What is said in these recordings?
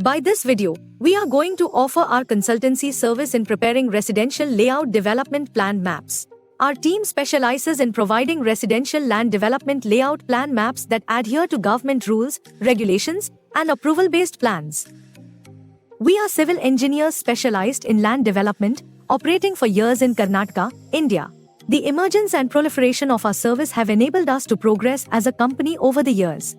By this video, we are going to offer our consultancy service in preparing residential layout development plan maps. Our team specializes in providing residential land development layout plan maps that adhere to government rules, regulations, and approval-based plans. We are civil engineers specialized in land development, operating for years in Karnataka, India. The emergence and proliferation of our service have enabled us to progress as a company over the years.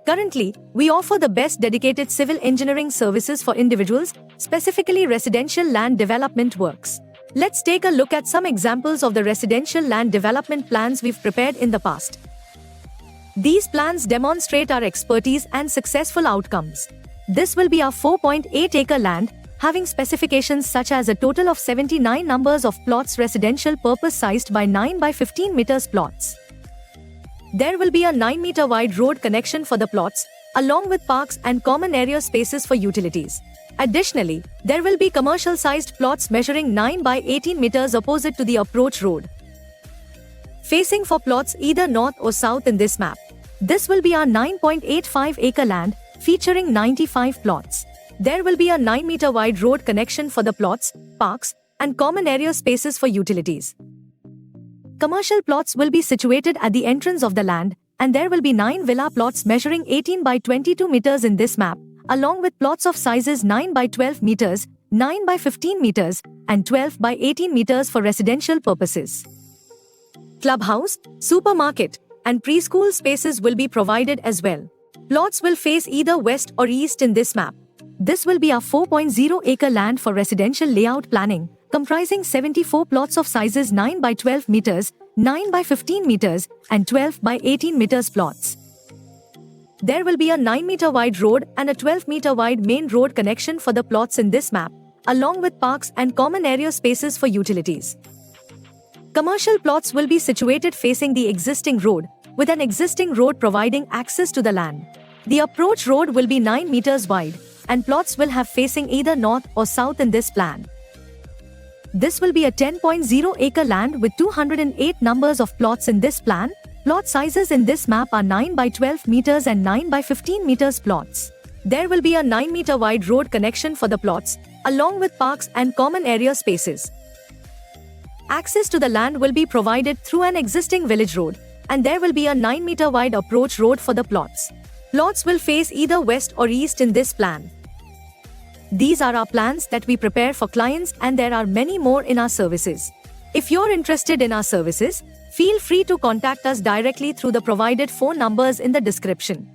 Currently, we offer the best dedicated civil engineering services for individuals, specifically residential land development works. Let's take a look at some examples of the residential land development plans we've prepared in the past. These plans demonstrate our expertise and successful outcomes. This will be our 4.8-acre land, having specifications such as a total of 79 numbers of plots residential purpose sized by 9 by 15 meters plots. There will be a 9-meter wide road connection for the plots, along with parks and common area spaces for utilities. Additionally, there will be commercial-sized plots measuring 9 by 18 meters opposite to the approach road, facing for plots either north or south in this map. This will be our 9.85-acre land, featuring 95 plots. There will be a 9-meter wide road connection for the plots, parks, and common area spaces for utilities. Commercial plots will be situated at the entrance of the land, and there will be 9 villa plots measuring 18 by 22 meters in this map, along with plots of sizes 9 by 12 meters, 9 by 15 meters, and 12 by 18 meters for residential purposes. Clubhouse, supermarket, and preschool spaces will be provided as well. Plots will face either west or east in this map. This will be our 4.0-acre land for residential layout planning, comprising 74 plots of sizes 9 by 12 meters, 9 by 15 meters, and 12 by 18 meters plots. There will be a 9-meter wide road and a 12-meter wide main road connection for the plots in this map, along with parks and common area spaces for utilities. Commercial plots will be situated facing the existing road, with an existing road providing access to the land. The approach road will be 9 meters wide, and plots will have facing either north or south in this plan. This will be a 10.0-acre land with 208 numbers of plots in this plan. Plot sizes in this map are 9 by 12 meters and 9 by 15 meters plots. There will be a 9-meter wide road connection for the plots, along with parks and common area spaces. Access to the land will be provided through an existing village road, and there will be a 9-meter wide approach road for the plots. Plots will face either west or east in this plan. These are our plans that we prepare for clients, and there are many more in our services. If you're interested in our services, feel free to contact us directly through the provided phone numbers in the description.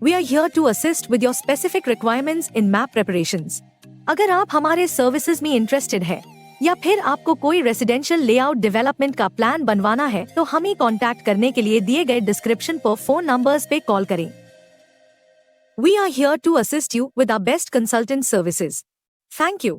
We are here to assist with your specific requirements in map preparations. अगर आप हमारे services में interested है या फिर आपको कोई residential layout development का प्लान बनवाना है, तो हमें कांटेक्ट करने के लिए दिए गए डिस्क्रिप्शन पर फोन नंबर्स पे कॉल करें. We are here to assist you with our best consultant services. Thank you.